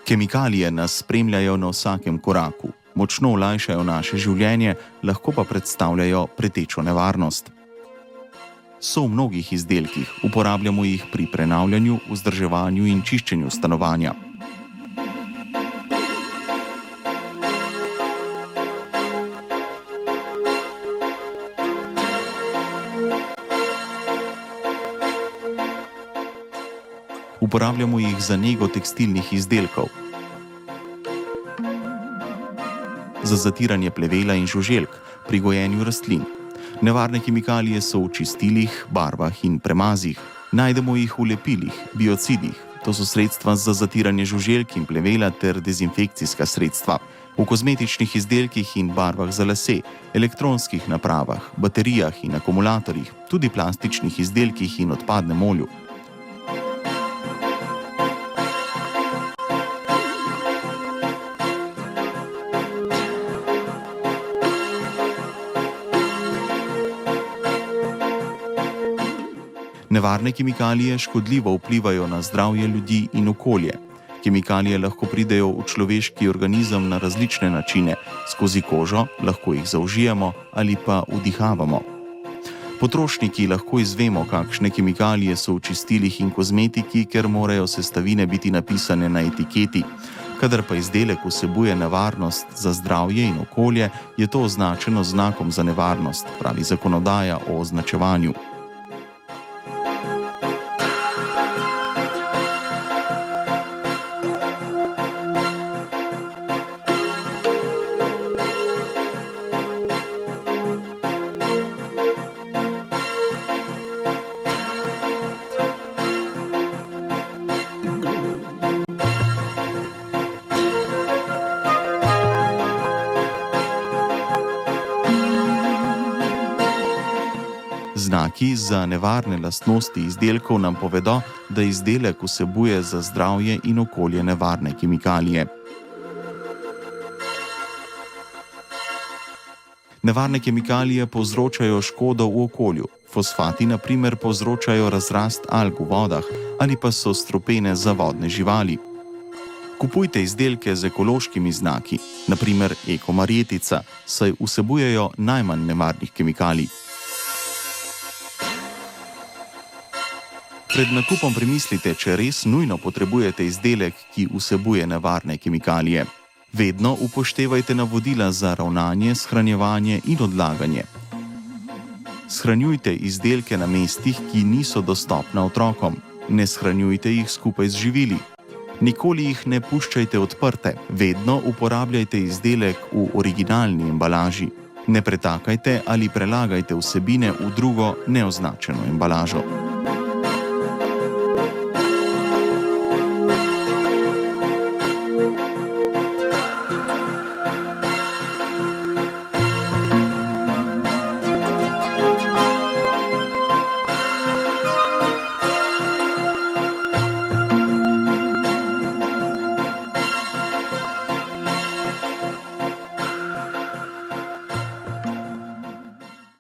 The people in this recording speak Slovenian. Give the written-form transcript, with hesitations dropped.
Kemikalije nas spremljajo na vsakem koraku, močno olajšajo naše življenje, lahko pa predstavljajo pretečo nevarnost. So v mnogih izdelkih, uporabljamo jih pri prenavljanju, vzdrževanju in čiščenju stanovanja. Uporabljamo jih za nego tekstilnih izdelkov, za zatiranje plevela in žuželk, pri gojenju rastlin. Nevarne kemikalije so v čistilih, barvah in premazih. Najdemo jih v lepilih, biocidih. To so sredstva za zatiranje žuželk in plevela ter dezinfekcijska sredstva. V kozmetičnih izdelkih in barvah za lase, elektronskih napravah, baterijah in akumulatorjih, tudi plastičnih izdelkih in odpadnem olju. Nevarne kemikalije škodljivo vplivajo na zdravje ljudi in okolje. Kemikalije lahko pridejo v človeški organizem na različne načine, skozi kožo, lahko jih zaužijemo ali pa vdihavamo. Potrošniki lahko izvemo, kakšne kemikalije so v čistilih in kozmetiki, ker morajo sestavine biti napisane na etiketi. Kadar pa izdelek vsebuje nevarnost za zdravje in okolje, je to označeno z znakom za nevarnost, pravi zakonodaja o označevanju. Znaki za nevarne lastnosti izdelkov nam povedo, da izdelek vsebuje za zdravje in okolje nevarne kemikalije. Nevarne kemikalije povzročajo škodo v okolju. Fosfati, na primer, povzročajo razrast alg v vodah ali pa so strupene za vodne živali. Kupujte izdelke z ekološkimi znaki, na primer Eko-marjetica, saj vsebujejo najmanj nevarnih kemikalij. Pred nakupom premislite, če res nujno potrebujete izdelek, ki vsebuje nevarne kemikalije. Vedno upoštevajte navodila za ravnanje, shranjevanje in odlaganje. Shranjujte izdelke na mestih, ki niso dostopna otrokom. Ne shranjujte jih skupaj z živili. Nikoli jih ne puščajte odprte. Vedno uporabljajte izdelek v originalni embalaži. Ne pretakajte ali prelagajte vsebine v drugo neoznačeno embalažo.